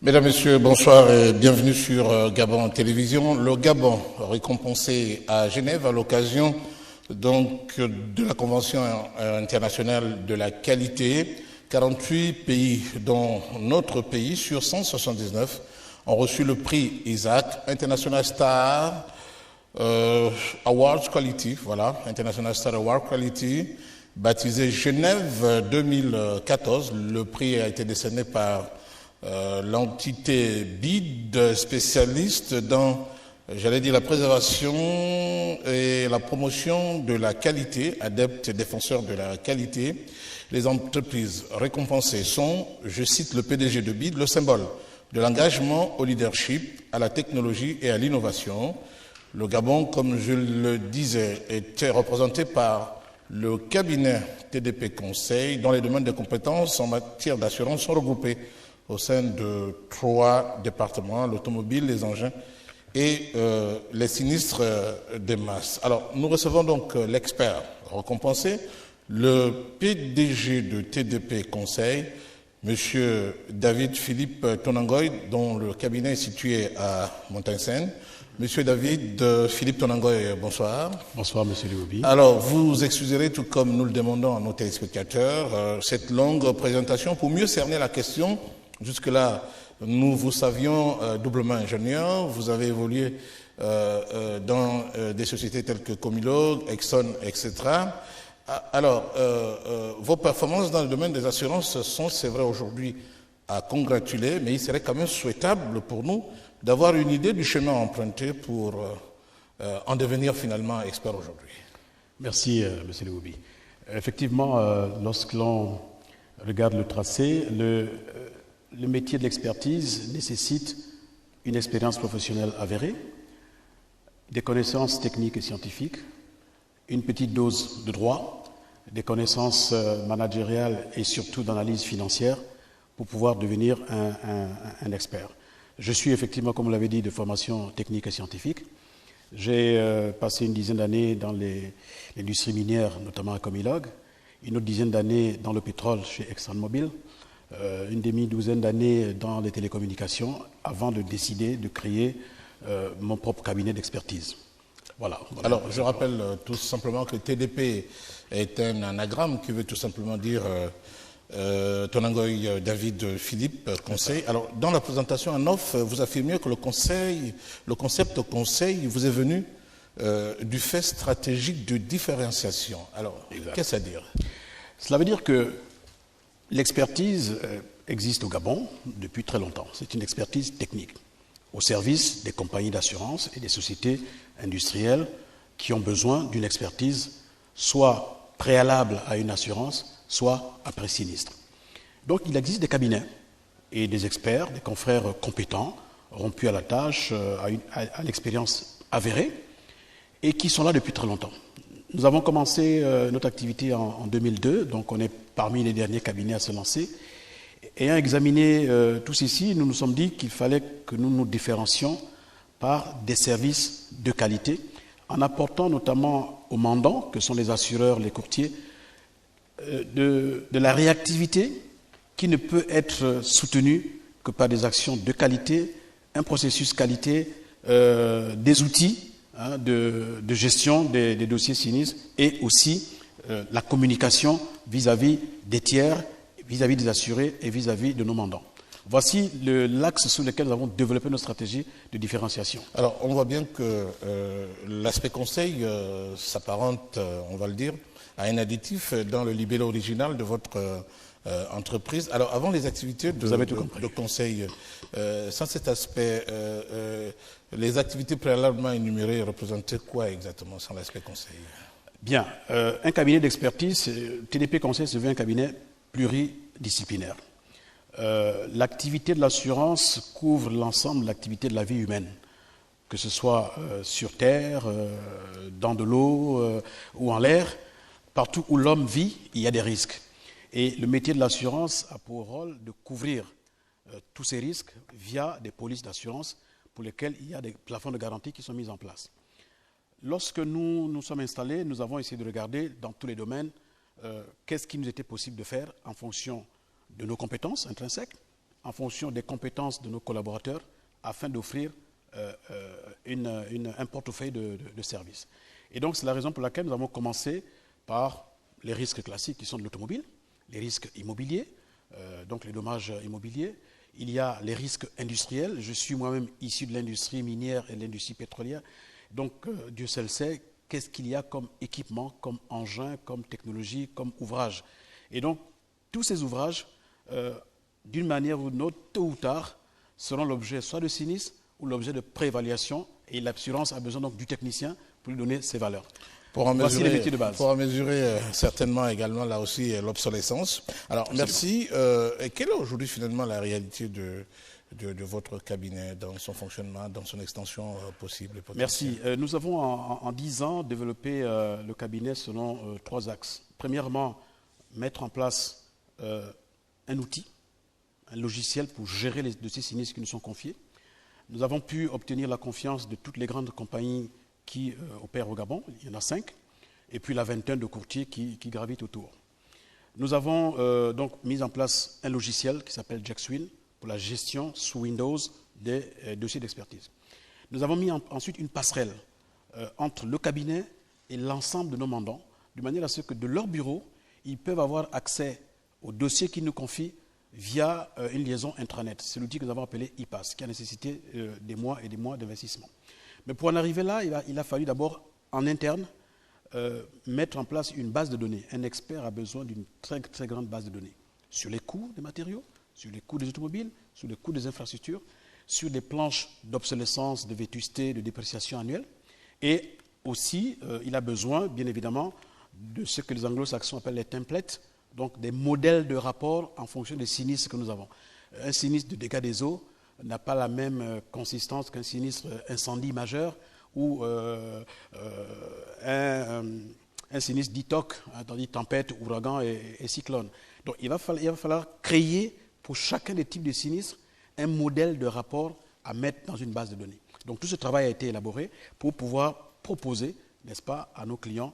Mesdames, Messieurs, bonsoir et bienvenue sur Gabon Télévision. Le Gabon, récompensé à Genève à l'occasion donc de la Convention internationale de la qualité. 48 pays, dont notre pays, sur 179, ont reçu le prix Isaac, International Star Awards Quality, voilà, International Star Award Quality, baptisé Genève 2014. Le prix a été décerné par l'entité BID, spécialiste dans, j'allais dire, la préservation et la promotion de la qualité, adepte et défenseur de la qualité. Les entreprises récompensées sont, je cite le PDG de BID, le symbole de l'engagement au leadership, à la technologie et à l'innovation. Le Gabon, comme je le disais, était représenté par le cabinet TDP Conseil, dont les domaines de compétences en matière d'assurance sont regroupés au sein de 3 départements, l'automobile, les engins et les sinistres des masses. Alors, nous recevons donc l'expert récompensé, le PDG de TDP Conseil, Monsieur David Philippe Tonangoy, dont le cabinet est situé à Montagne-Seine. Monsieur David Philippe Tonangoy, bonsoir. Bonsoir, Monsieur Léobi. Alors, vous excuserez, tout comme nous le demandons à nos téléspectateurs, cette longue présentation pour mieux cerner la question. Jusque-là, nous vous savions doublement ingénieur. Vous avez évolué dans des sociétés telles que Comilog, Exxon, etc. Alors, vos performances dans le domaine des assurances sont, c'est vrai, aujourd'hui à congratuler, mais il serait quand même souhaitable pour nous d'avoir une idée du chemin emprunté pour en devenir finalement expert aujourd'hui. Merci, Monsieur Léobi. Effectivement, lorsque l'on regarde le tracé, le métier de l'expertise nécessite une expérience professionnelle avérée, des connaissances techniques et scientifiques, une petite dose de droit, des connaissances managériales et surtout d'analyse financière pour pouvoir devenir un expert. Je suis effectivement, comme vous l'avez dit, de formation technique et scientifique. J'ai passé une dizaine d'années dans l'industrie minière, notamment à Comilog, une autre dizaine d'années dans le pétrole chez ExxonMobil, une demi-douzaine d'années dans les télécommunications avant de décider de créer mon propre cabinet d'expertise. Voilà. Alors, je rappelle tout simplement que TDP est un anagramme qui veut tout simplement dire Tonangoy David Philippe Conseil. Alors, dans la présentation en off, vous affirmiez que le concept conseil vous est venu du fait stratégique de différenciation. Alors, qu'est-ce à dire? Cela veut dire que l'expertise existe au Gabon depuis très longtemps. C'est une expertise technique au service des compagnies d'assurance et des sociétés industrielles qui ont besoin d'une expertise soit préalable à une assurance, soit après sinistre. Donc il existe des cabinets et des experts, des confrères compétents, rompus à la tâche, à l'expérience avérée, et qui sont là depuis très longtemps. Nous avons commencé notre activité en 2002, donc on est parmi les derniers cabinets à se lancer. Ayant examiné tout ceci, nous nous sommes dit qu'il fallait que nous nous différencions par des services de qualité, en apportant notamment aux mandants, que sont les assureurs, les courtiers, de la réactivité qui ne peut être soutenue que par des actions de qualité, un processus qualité, des outils de gestion des dossiers sinistres et aussi la communication vis-à-vis des tiers, vis-à-vis des assurés et vis-à-vis de nos mandants. Voici l'axe sur lequel nous avons développé notre stratégie de différenciation. Alors, on voit bien que l'aspect conseil s'apparente, on va le dire, à un additif dans le libellé original de votre entreprise. Alors, avant les activités de conseil, sans cet aspect, les activités préalablement énumérées représentaient quoi exactement sans l'aspect conseil? Bien, un cabinet d'expertise, TDP Conseil se veut un cabinet pluridisciplinaire. L'activité de l'assurance couvre l'ensemble de l'activité de la vie humaine, que ce soit sur terre, dans de l'eau ou en l'air. Partout où l'homme vit, il y a des risques. Et le métier de l'assurance a pour rôle de couvrir tous ces risques via des polices d'assurance pour lesquelles il y a des plafonds de garantie qui sont mis en place. Lorsque nous nous sommes installés, nous avons essayé de regarder dans tous les domaines qu'est-ce qui nous était possible de faire en fonction de nos compétences intrinsèques, en fonction des compétences de nos collaborateurs afin d'offrir un portefeuille de services. Et donc, c'est la raison pour laquelle nous avons commencé par les risques classiques qui sont de l'automobile, les risques immobiliers, donc les dommages immobiliers. Il y a les risques industriels. Je suis moi-même issu de l'industrie minière et de l'industrie pétrolière. Donc, Dieu seul sait qu'est-ce qu'il y a comme équipement, comme engin, comme technologie, comme ouvrage. Et donc, tous ces ouvrages, d'une manière ou d'une autre, tôt ou tard, seront l'objet soit de sinistre ou l'objet de préévaluation. Et l'assurance a besoin donc du technicien pour lui donner ses valeurs. Voici les métiers de base. Pour en mesurer certainement également là aussi l'obsolescence. Alors, absolument. Merci. Et quelle est aujourd'hui finalement la réalité de votre cabinet dans son fonctionnement, dans son extension possible et potentielle? Merci. Nous avons en 10 ans développé le cabinet selon 3 axes. Premièrement, mettre en place un outil, un logiciel pour gérer les dossiers sinistres qui nous sont confiés. Nous avons pu obtenir la confiance de toutes les grandes compagnies qui opèrent au Gabon, il y en a 5, et puis la vingtaine de courtiers qui gravitent autour. Nous avons donc mis en place un logiciel qui s'appelle JackSwin pour la gestion sous Windows des dossiers d'expertise. Nous avons mis ensuite une passerelle entre le cabinet et l'ensemble de nos mandants, de manière à ce que de leur bureau, ils peuvent avoir accès aux dossiers qu'ils nous confient via une liaison intranet. C'est l'outil que nous avons appelé IPAS, qui a nécessité des mois et des mois d'investissement. Mais pour en arriver là, il a fallu d'abord, en interne, mettre en place une base de données. Un expert a besoin d'une très, très grande base de données sur les coûts des matériaux, sur les coûts des automobiles, sur les coûts des infrastructures, sur les planches d'obsolescence, de vétusté, de dépréciation annuelle. Et aussi, il a besoin, bien évidemment, de ce que les anglo-saxons appellent les templates, donc des modèles de rapport en fonction des sinistres que nous avons. Un sinistre de dégâts des eaux n'a pas la même consistance qu'un sinistre incendie majeur ou un sinistre dit TOC, tandis tempête, ouragan et cyclone. Donc il va falloir créer pour chacun des types de sinistres un modèle de rapport à mettre dans une base de données. Donc tout ce travail a été élaboré pour pouvoir proposer, n'est-ce pas, à nos clients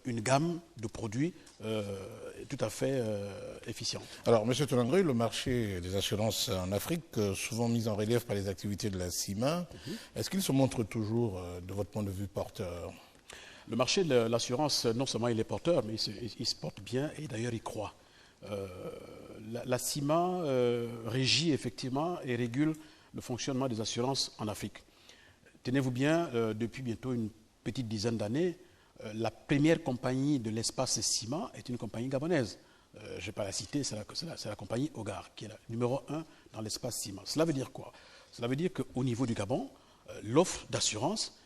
une gamme de produits tout à fait efficiente. Alors, M. Tolangre, le marché des assurances en Afrique, souvent mis en relief par les activités de la CIMA, est-ce qu'il se montre toujours, de votre point de vue, porteur? Le marché de l'assurance, non seulement il est porteur, mais il se porte bien et d'ailleurs il croît. La CIMA régit effectivement et régule le fonctionnement des assurances en Afrique. Tenez-vous bien, depuis bientôt une petite dizaine d'années, la première compagnie de l'espace CIMA est une compagnie gabonaise. Je ne vais pas la citer, c'est la compagnie Hogar, qui est la numéro 1 dans l'espace CIMA. Cela veut dire quoi? Cela veut dire qu'au niveau du Gabon, l'offre d'assurance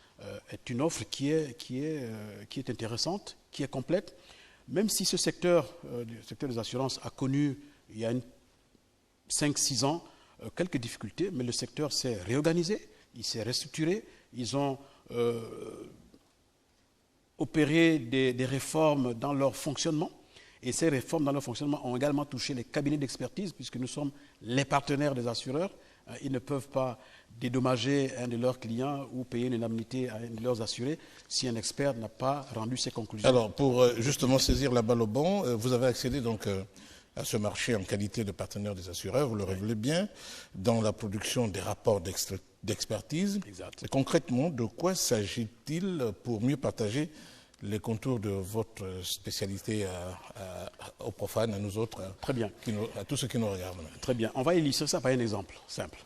est une offre qui est intéressante, qui est complète, même si ce secteur, le secteur des assurances, a connu, il y a 5-6 ans, quelques difficultés, mais le secteur s'est réorganisé, il s'est restructuré, ils ont opéré des réformes dans leur fonctionnement. Et ces réformes dans leur fonctionnement ont également touché les cabinets d'expertise, puisque nous sommes les partenaires des assureurs. Ils ne peuvent pas dédommager un de leurs clients ou payer une indemnité à un de leurs assurés si un expert n'a pas rendu ses conclusions. Alors, pour justement saisir la balle au bon, vous avez accédé donc à ce marché en qualité de partenaire des assureurs, vous le révélez bien, dans la production des rapports d'expertise. Exact. Et concrètement, de quoi s'agit-il pour mieux partager les contours de votre spécialité aux profanes, à nous autres, Très bien. À tous ceux qui nous regardent? Très bien. On va illustrer ça par un exemple simple.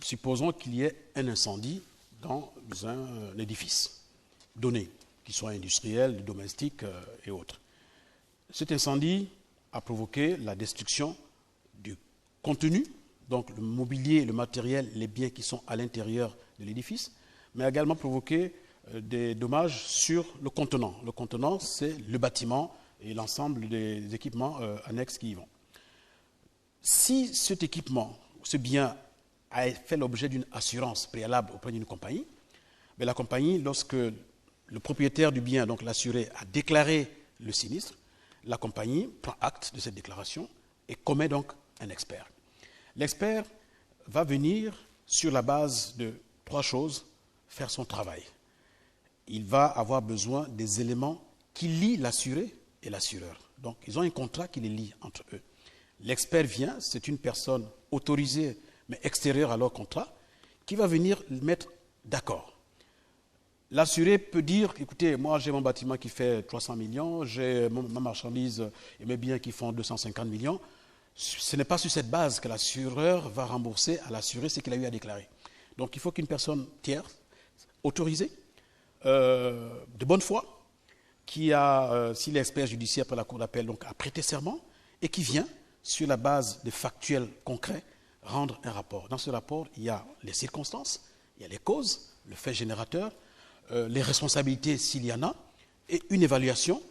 Supposons qu'il y ait un incendie dans un édifice donné, qu'il soit industriel, domestique et autres. Cet incendie a provoqué la destruction du contenu, donc le mobilier, le matériel, les biens qui sont à l'intérieur de l'édifice, mais a également provoqué des dommages sur le contenant. Le contenant, c'est le bâtiment et l'ensemble des équipements annexes qui y vont. Si cet équipement, ce bien, a fait l'objet d'une assurance préalable auprès d'une compagnie, mais la compagnie, lorsque le propriétaire du bien, donc l'assuré, a déclaré le sinistre, la compagnie prend acte de cette déclaration et commet donc un expert. L'expert va venir, sur la base de 3 choses, faire son travail. Il va avoir besoin des éléments qui lient l'assuré et l'assureur. Donc, ils ont un contrat qui les lie entre eux. L'expert vient, c'est une personne autorisée, mais extérieure à leur contrat, qui va venir le mettre d'accord. L'assuré peut dire, écoutez, moi j'ai mon bâtiment qui fait 300 millions, j'ai ma marchandise et mes biens qui font 250 millions. Ce n'est pas sur cette base que l'assureur va rembourser à l'assuré ce qu'il a eu à déclarer. Donc il faut qu'une personne tierce, autorisée, de bonne foi, qui a, s'il est expert judiciaire par la cour d'appel, donc a prêté serment, et qui vient, sur la base de factuels concrets, rendre un rapport. Dans ce rapport, il y a les circonstances, il y a les causes, le fait générateur, les responsabilités s'il y en a, et une évaluation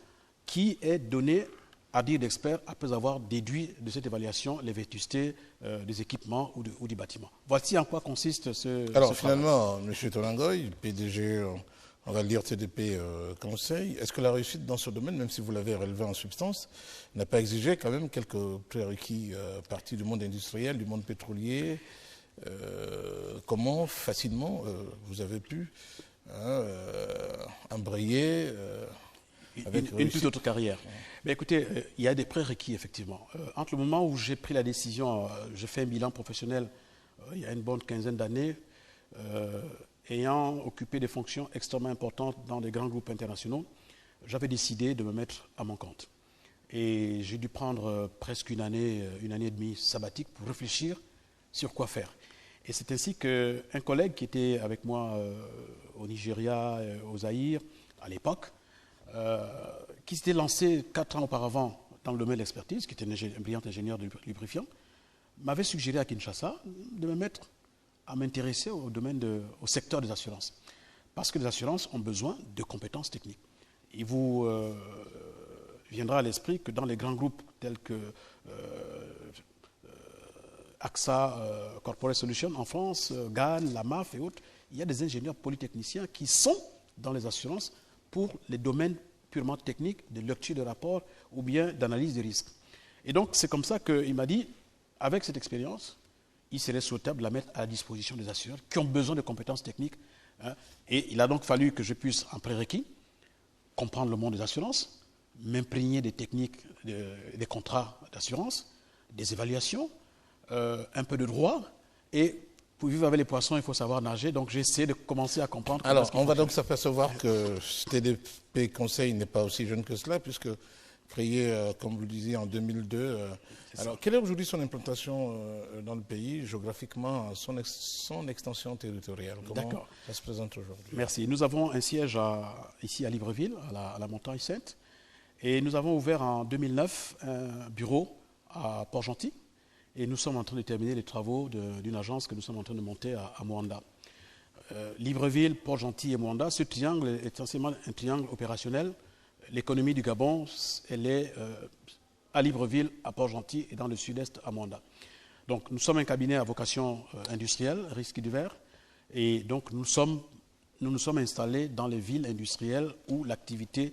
qui est donnée à dire d'experts après avoir déduit de cette évaluation les vétustés des équipements ou du bâtiment. Voici en quoi consiste ce Alors travail. finalement, M. Tolangoy, PDG, on va le dire TDP Conseil, est-ce que la réussite dans ce domaine, même si vous l'avez relevé en substance, n'a pas exigé quand même quelques prérequis partis du monde industriel, du monde pétrolier? Comment facilement vous avez pu embrayer avec une toute autre carrière. Mais écoutez, il y a des prérequis, effectivement. Entre le moment où j'ai pris la décision, je fais un bilan professionnel il y a une bonne quinzaine d'années, ayant occupé des fonctions extrêmement importantes dans des grands groupes internationaux, j'avais décidé de me mettre à mon compte. Et j'ai dû prendre presque une année et demie sabbatique pour réfléchir sur quoi faire. Et c'est ainsi qu'un collègue qui était avec moi au Nigeria, au Zaïre, à l'époque, qui s'était lancé 4 ans auparavant dans le domaine de l'expertise, qui était un brillant ingénieur de lubrifiant, m'avait suggéré à Kinshasa de me mettre à m'intéresser au secteur des assurances. Parce que les assurances ont besoin de compétences techniques. Il vous viendra à l'esprit que dans les grands groupes tels que AXA, Corporate Solutions en France, GAN, la MAF et autres, il y a des ingénieurs polytechniciens qui sont dans les assurances pour les domaines purement techniques, de lecture de rapports ou bien d'analyse de risques. Et donc, c'est comme ça qu'il m'a dit, avec cette expérience, il serait souhaitable de la mettre à la disposition des assureurs qui ont besoin de compétences techniques. Et il a donc fallu que je puisse, en prérequis, comprendre le monde des assurances, m'imprégner des techniques, des contrats d'assurance, des évaluations, un peu de droit, et pour vivre avec les poissons, il faut savoir nager. Donc j'ai essayé de commencer à comprendre. Alors, on va donc s'apercevoir que TDP Conseil n'est pas aussi jeune que cela, puisque créé, comme vous le disiez, en 2002. Alors, quelle est aujourd'hui son implantation dans le pays, géographiquement, son extension territoriale? Comment ça se présente aujourd'hui? Merci. Nous avons un siège ici à Libreville, à la Montagne Sainte, et nous avons ouvert en 2009 un bureau à Port-Gentil. Et nous sommes en train de terminer les travaux d'une agence que nous sommes en train de monter à Moanda. Libreville, Port-Gentil et Moanda, ce triangle est essentiellement un triangle opérationnel. L'économie du Gabon, elle est à Libreville, à Port-Gentil et dans le sud-est à Moanda. Donc nous sommes un cabinet à vocation industrielle, risque divers, et donc nous nous sommes installés dans les villes industrielles où l'activité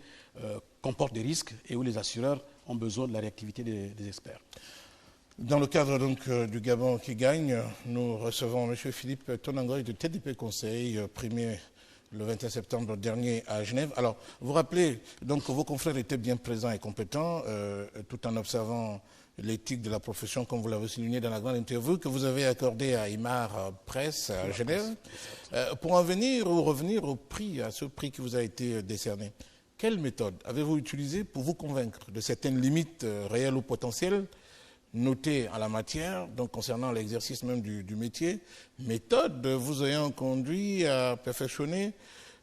comporte des risques et où les assureurs ont besoin de la réactivité des experts. Dans le cadre donc du Gabon qui gagne, nous recevons M. Philippe Tolangoy de TDP Conseil, primé le 21 septembre dernier à Genève. Alors, vous rappelez donc que vos confrères étaient bien présents et compétents, tout en observant l'éthique de la profession, comme vous l'avez souligné dans la grande interview que vous avez accordée à Imar Presse à Genève. Pour en venir ou revenir au prix, à ce prix qui vous a été décerné, quelle méthode avez-vous utilisée pour vous convaincre de certaines limites réelles ou potentielles notées en la matière, donc concernant l'exercice même du métier, méthode vous ayant conduit à perfectionner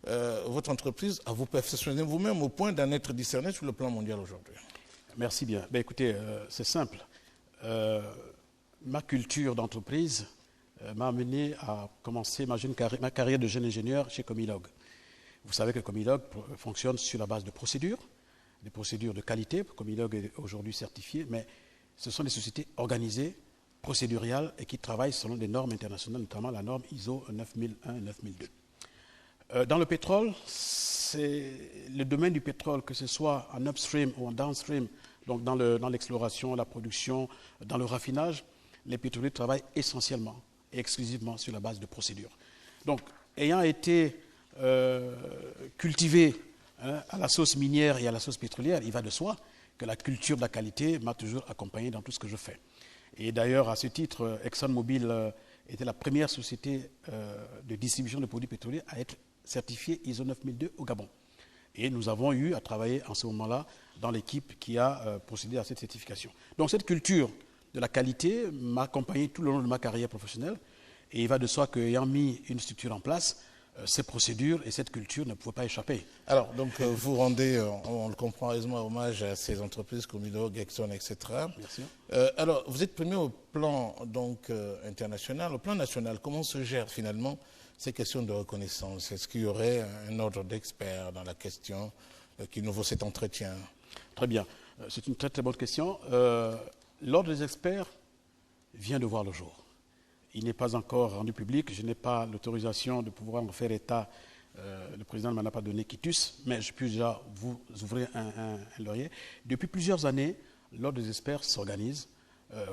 votre entreprise, à vous perfectionner vous-même au point d'en être discerné sur le plan mondial aujourd'hui? Merci bien. Ben, écoutez, c'est simple. Ma culture d'entreprise m'a amené à commencer ma carrière de jeune ingénieur chez Comilog. Vous savez que Comilog fonctionne sur la base de procédures, des procédures de qualité. Comilog est aujourd'hui certifié, mais ce sont des sociétés organisées, procéduriales et qui travaillent selon des normes internationales, notamment la norme ISO 9001 et 9002. Dans le pétrole, c'est le domaine du pétrole, que ce soit en upstream ou en downstream, donc dans l'exploration, la production, dans le raffinage, les pétroliers travaillent essentiellement et exclusivement sur la base de procédures. Donc, ayant été cultivé à la sauce minière et à la sauce pétrolière, il va de soi que la culture de la qualité m'a toujours accompagné dans tout ce que je fais. Et d'ailleurs, à ce titre, ExxonMobil était la première société de distribution de produits pétroliers à être certifiée ISO 9002 au Gabon. Et nous avons eu à travailler en ce moment-là dans l'équipe qui a procédé à cette certification. Donc cette culture de la qualité m'a accompagné tout le long de ma carrière professionnelle. Et il va de soi qu'ayant mis une structure en place, ces procédures et cette culture ne pouvaient pas échapper. Alors, donc, vous rendez, on le comprend aisément, hommage à ces entreprises comme Hydro, Exxon, etc. Merci. Alors, vous êtes premier au plan donc, international. Au plan national, comment se gèrent finalement ces questions de reconnaissance? Est-ce qu'il y aurait un ordre d'experts dans la question qui nous vaut cet entretien? Très bien. C'est une très très bonne question. L'ordre des experts vient de voir le jour. Il n'est pas encore rendu public. Je n'ai pas l'autorisation de pouvoir en faire état. Le président ne m'en a pas donné quitus, mais je puis déjà vous ouvrir un laurier. Depuis plusieurs années, l'ordre des experts s'organise,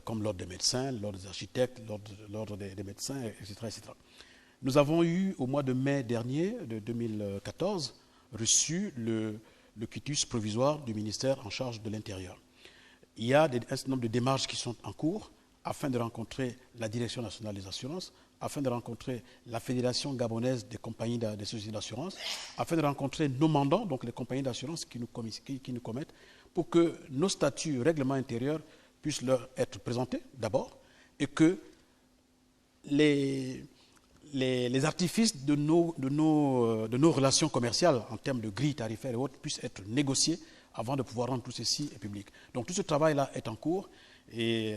comme l'ordre des médecins, l'ordre des architectes, l'ordre des médecins, etc., etc. Nous avons eu, au mois de mai dernier, de 2014, reçu le quitus provisoire du ministère en charge de l'Intérieur. Il y a un certain nombre de démarches qui sont en cours afin de rencontrer la Direction nationale des assurances, afin de rencontrer la Fédération gabonaise des compagnies des sociétés d'assurance, afin de rencontrer nos mandants, donc les compagnies d'assurance qui nous commettent, pour que nos statuts, règlements intérieurs puissent leur être présentés d'abord, et que les artifices de nos relations commerciales en termes de grilles tarifaires et autres puissent être négociés avant de pouvoir rendre tout ceci public. Donc tout ce travail-là est en cours. Et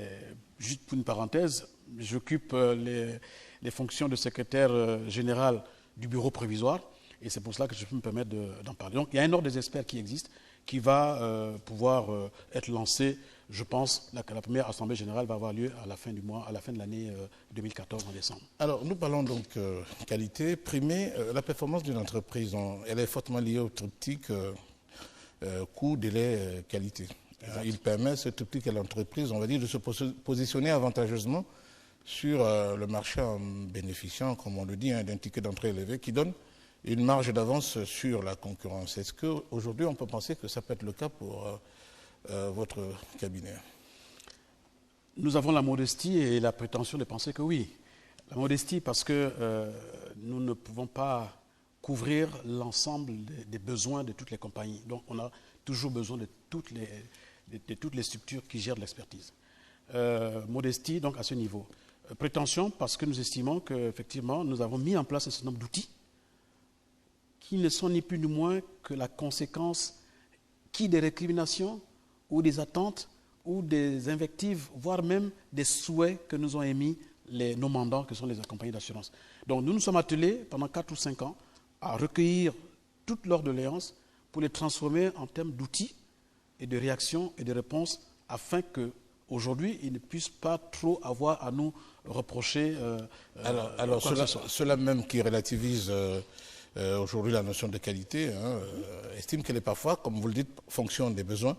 juste pour une parenthèse, j'occupe les fonctions de secrétaire général du bureau provisoire et c'est pour cela que je peux me permettre d'en parler. Donc il y a un ordre des experts qui existe, qui va pouvoir être lancé, je pense, la première assemblée générale va avoir lieu à la fin du mois, à la fin de l'année 2014, en décembre. Alors nous parlons donc qualité, primer la performance d'une entreprise, elle est fortement liée au triptyque coût, délai, qualité. Il permet ce triptyque à l'entreprise, on va dire, de se positionner avantageusement sur le marché en bénéficiant, comme on le dit, d'un ticket d'entrée élevé qui donne une marge d'avance sur la concurrence. Est-ce qu'aujourd'hui, on peut penser que ça peut être le cas pour votre cabinet? Nous avons la modestie et la prétention de penser que oui. La modestie parce que nous ne pouvons pas couvrir l'ensemble des besoins de toutes les compagnies. Donc on a toujours besoin de toutes les structures qui gèrent l'expertise. Modestie, donc, à ce niveau. Prétention, parce que nous estimons qu'effectivement, nous avons mis en place un certain nombre d'outils qui ne sont ni plus ni moins que la conséquence des récriminations ou des attentes ou des invectives, voire même des souhaits que nous ont émis nos mandants, que sont les compagnies d'assurance. Donc nous nous sommes attelés pendant 4 ou 5 ans à recueillir toutes leurs doléances pour les transformer en termes d'outils et de réactions et de réponses afin qu'aujourd'hui, ils ne puissent pas trop avoir à nous reprocher. Alors cela même qui relativise aujourd'hui la notion de qualité, estime qu'elle est parfois, comme vous le dites, fonction des besoins,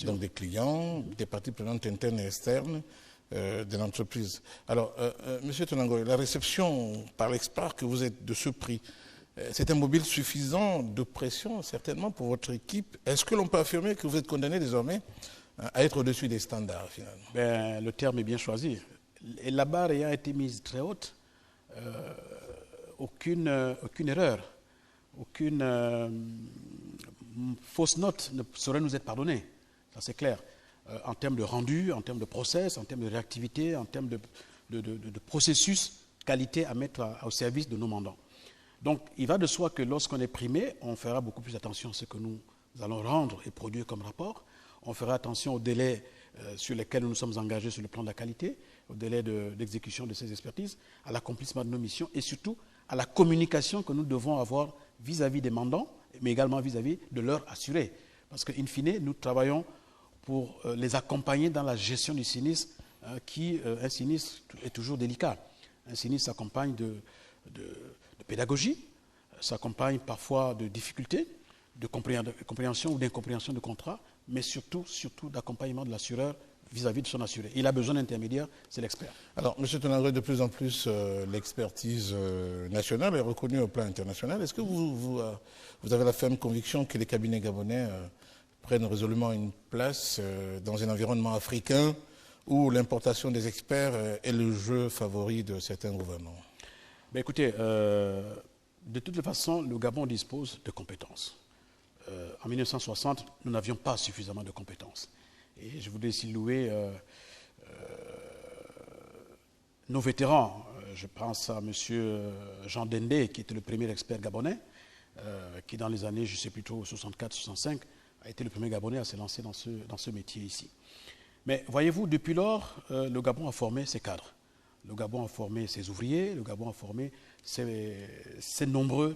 donc des clients, des parties prenantes internes et externes de l'entreprise. Alors, Monsieur Tonangoy, la réception par l'expert que vous êtes de ce prix, c'est un mobile suffisant de pression, certainement, pour votre équipe. Est-ce que l'on peut affirmer que vous êtes condamné désormais à être au-dessus des standards, finalement? Le terme est bien choisi. Et la barre ayant été mise très haute, aucune erreur, aucune fausse note ne saurait nous être pardonnée. Ça, c'est clair. En termes de rendu, en termes de process, en termes de réactivité, en termes de processus qualité à mettre au service de nos mandants. Donc, il va de soi que lorsqu'on est primé, on fera beaucoup plus attention à ce que nous allons rendre et produire comme rapport. On fera attention aux délais sur lesquels nous nous sommes engagés sur le plan de la qualité, aux délais d'exécution de ces expertises, à l'accomplissement de nos missions et surtout à la communication que nous devons avoir vis-à-vis des mandants, mais également vis-à-vis de leurs assurés. Parce qu'in fine, nous travaillons pour les accompagner dans la gestion du sinistre, un sinistre est toujours délicat. Un sinistre s'accompagne de pédagogie, s'accompagne parfois de difficultés, de compréhension ou d'incompréhension de contrat, mais surtout d'accompagnement de l'assureur vis-à-vis de son assuré. Il a besoin d'intermédiaires, c'est l'expert. Alors, M. Tonangoy, de plus en plus, l'expertise nationale est reconnue au plan international. Est-ce que vous avez la ferme conviction que les cabinets gabonais prennent résolument une place dans un environnement africain où l'importation des experts est le jeu favori de certains gouvernements? Ben écoutez, de toute façon, le Gabon dispose de compétences. En 1960, nous n'avions pas suffisamment de compétences. Et je voudrais ici louer nos vétérans. Je pense à M. Jean Dendé, qui était le premier expert gabonais, qui dans les années, je ne sais plus trop, 64-65, a été le premier Gabonais à se lancer dans ce métier ici. Mais voyez-vous, depuis lors, le Gabon a formé ses cadres. Le Gabon a formé ses ouvriers, le Gabon a formé ses nombreux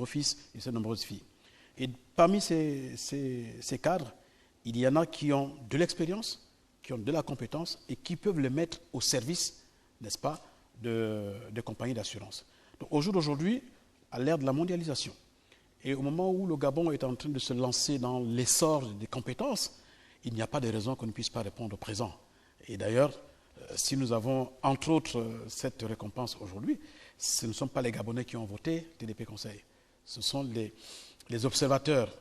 fils et ses nombreuses filles. Et parmi ces cadres, il y en a qui ont de l'expérience, qui ont de la compétence et qui peuvent le mettre au service, n'est-ce pas, de compagnies d'assurance. Donc au jour d'aujourd'hui, à l'ère de la mondialisation, et au moment où le Gabon est en train de se lancer dans l'essor des compétences, il n'y a pas de raison qu'on ne puisse pas répondre au présent. Et d'ailleurs, si nous avons, entre autres, cette récompense aujourd'hui, ce ne sont pas les Gabonais qui ont voté TDP Conseil. Ce sont les observateurs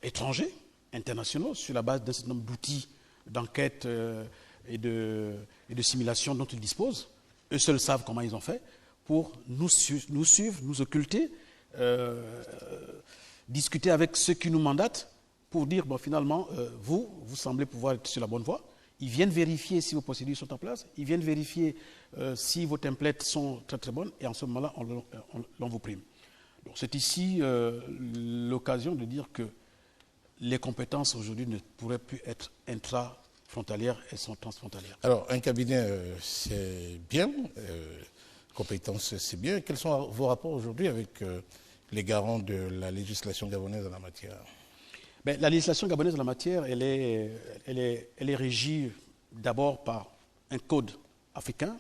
étrangers, internationaux, sur la base d'un certain nombre d'outils d'enquête et de simulation dont ils disposent. Eux seuls savent comment ils ont fait pour nous suivre, nous occulter, discuter avec ceux qui nous mandatent pour dire, bon, finalement, vous semblez pouvoir être sur la bonne voie. Ils viennent vérifier si vos procédures sont en place, ils viennent vérifier si vos templates sont très très bonnes, et en ce moment-là, on vous prime. Donc c'est ici l'occasion de dire que les compétences aujourd'hui ne pourraient plus être intrafrontalières, elles sont transfrontalières. Alors, un cabinet, c'est bien, compétences, c'est bien. Quels sont vos rapports aujourd'hui avec les garants de la législation gabonaise en la matière? Ben, la législation gabonaise en la matière, elle est régie d'abord par un code africain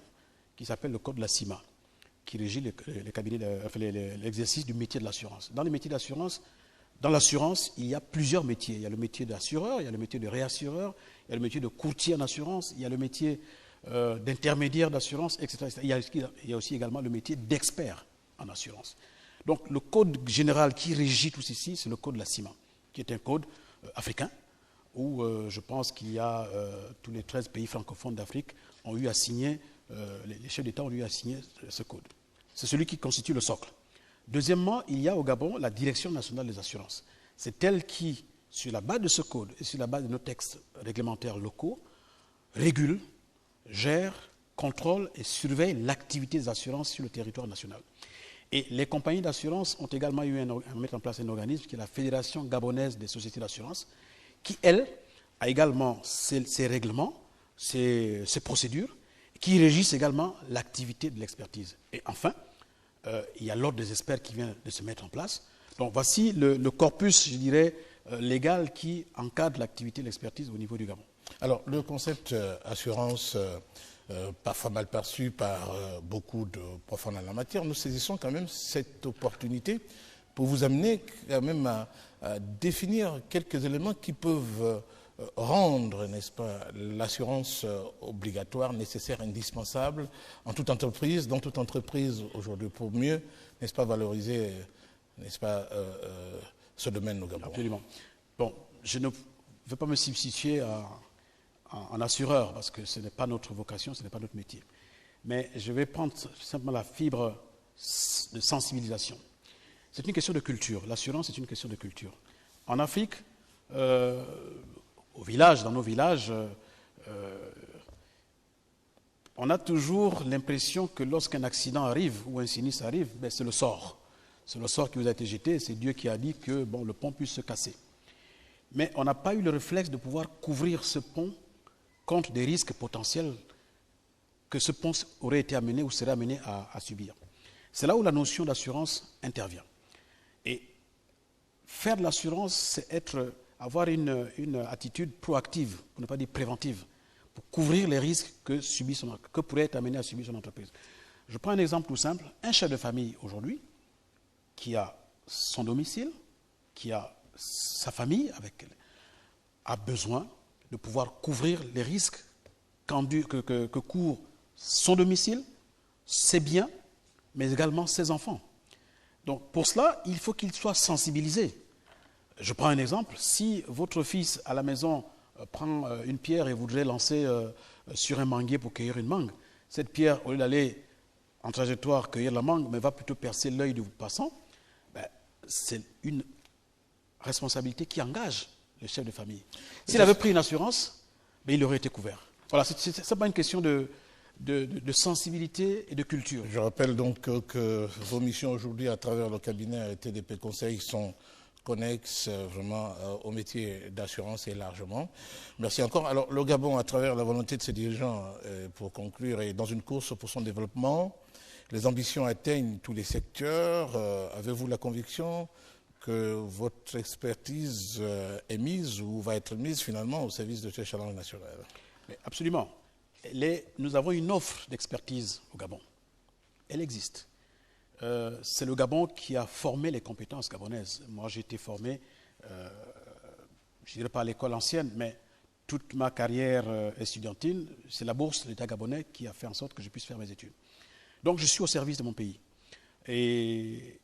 qui s'appelle le code de la CIMA, qui régit l'exercice du métier de l'assurance. Dans les métiers d'assurance, dans l'assurance, il y a plusieurs métiers. Il y a le métier d'assureur, il y a le métier de réassureur, il y a le métier de courtier en assurance, il y a le métier d'intermédiaire d'assurance, etc., etc. Il y a aussi également le métier d'expert en assurance. Donc le code général qui régit tout ceci, c'est le code de la CIMA, qui est un code africain, où je pense qu'il y a tous les 13 pays francophones d'Afrique ont eu à signer, les chefs d'État ont eu à signer ce code. C'est celui qui constitue le socle. Deuxièmement, il y a au Gabon la Direction nationale des assurances. C'est elle qui, sur la base de ce code et sur la base de nos textes réglementaires locaux, régule, gère, contrôle et surveille l'activité des assurances sur le territoire national. Et les compagnies d'assurance ont également eu à mettre en place un organisme qui est la Fédération gabonaise des sociétés d'assurance, qui, elle, a également ses règlements, ses procédures, qui régissent également l'activité de l'expertise. Et enfin, il y a l'ordre des experts qui vient de se mettre en place. Donc voici le corpus, je dirais, légal qui encadre l'activité de l'expertise au niveau du Gabon. Alors, le concept assurance, parfois mal perçu par beaucoup de profanes en la matière, nous saisissons quand même cette opportunité pour vous amener quand même à définir quelques éléments qui peuvent rendre, n'est-ce pas, l'assurance obligatoire, nécessaire, indispensable en toute entreprise, dans toute entreprise aujourd'hui, pour mieux, n'est-ce pas, valoriser, n'est-ce pas, ce domaine au Gabon. Absolument. Bon, je ne veux pas me substituer en assureur, parce que ce n'est pas notre vocation, ce n'est pas notre métier. Mais je vais prendre simplement la fibre de sensibilisation. C'est une question de culture. L'assurance est une question de culture. En Afrique, dans nos villages, on a toujours l'impression que lorsqu'un accident arrive ou un sinistre arrive, ben c'est le sort. C'est le sort qui vous a été jeté, c'est Dieu qui a dit que bon, le pont puisse se casser. Mais on n'a pas eu le réflexe de pouvoir couvrir ce pont contre des risques potentiels que ce pont aurait été amené ou serait amené à subir. C'est là où la notion d'assurance intervient. Et faire de l'assurance, c'est avoir une attitude proactive, pour ne pas dire préventive, pour couvrir les risques que pourrait être amené à subir son entreprise. Je prends un exemple tout simple. Un chef de famille aujourd'hui, qui a son domicile, qui a sa famille avec elle, a besoin de pouvoir couvrir les risques que court son domicile, ses biens, mais également ses enfants. Donc pour cela, il faut qu'il soit sensibilisé. Je prends un exemple. Si votre fils à la maison prend une pierre et voudrait lancer sur un manguier pour cueillir une mangue, cette pierre, au lieu d'aller en trajectoire cueillir la mangue, mais va plutôt percer l'œil du passant, ben, c'est une responsabilité qui engage le chef de famille. S'il avait pris une assurance, ben, il aurait été couvert. Voilà, ce n'est pas une question de sensibilité et de culture. Je rappelle donc que vos missions aujourd'hui à travers le cabinet TDP Conseil sont connexes vraiment au métier d'assurance et largement. Merci encore. Alors le Gabon, à travers la volonté de ses dirigeants, pour conclure, est dans une course pour son développement. Les ambitions atteignent tous les secteurs. Avez-vous la conviction que votre expertise est mise ou va être mise finalement au service de ce challenge national? Mais absolument. Nous avons une offre d'expertise au Gabon. Elle existe. C'est le Gabon qui a formé les compétences gabonaises. Moi, j'ai été formé, je ne dirais pas à l'école ancienne, mais toute ma carrière estudiantine, c'est la bourse de l'État gabonais qui a fait en sorte que je puisse faire mes études. Donc, je suis au service de mon pays. Et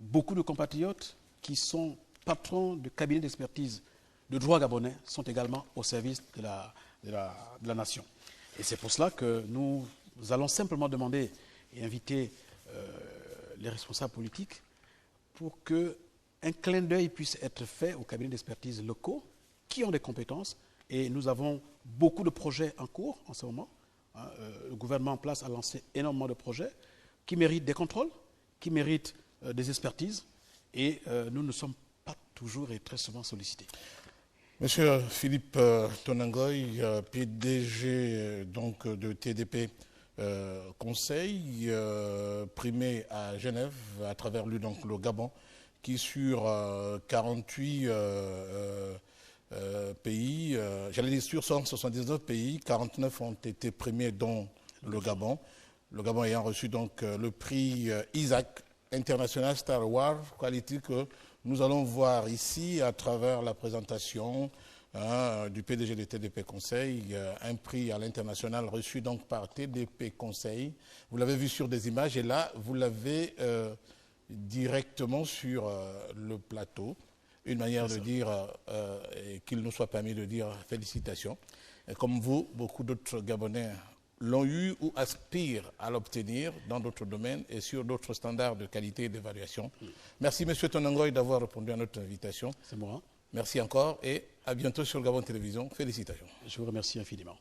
beaucoup de compatriotes qui sont patrons de cabinets d'expertise de droit gabonais sont également au service de la nation. Et c'est pour cela que nous allons simplement demander et inviter les responsables politiques pour qu'un clin d'œil puisse être fait aux cabinets d'expertise locaux qui ont des compétences. Et nous avons beaucoup de projets en cours en ce moment. Le gouvernement en place a lancé énormément de projets qui méritent des contrôles, qui méritent des expertises. Et nous ne sommes pas toujours et très souvent sollicités. Monsieur Philippe Tonangoy, PDG donc, de TDP Conseil, primé à Genève à travers lui, donc, le Gabon, qui sur 48 pays, j'allais dire sur 179 pays, 49 ont été primés dont le Gabon. Le Gabon ayant reçu donc le prix Isaac International Star Award Quality que nous allons voir ici à travers la présentation du PDG de TDP Conseil, un prix à l'international reçu donc par TDP Conseil. Vous l'avez vu sur des images et là, vous l'avez directement sur le plateau. Une manière de dire, qu'il nous soit permis de dire félicitations. Et comme vous, beaucoup d'autres Gabonais l'ont eu ou aspirent à l'obtenir dans d'autres domaines et sur d'autres standards de qualité et d'évaluation. Merci M. Tonangoy d'avoir répondu à notre invitation. C'est moi. Merci encore et à bientôt sur le Gabon Télévision. Félicitations. Je vous remercie infiniment.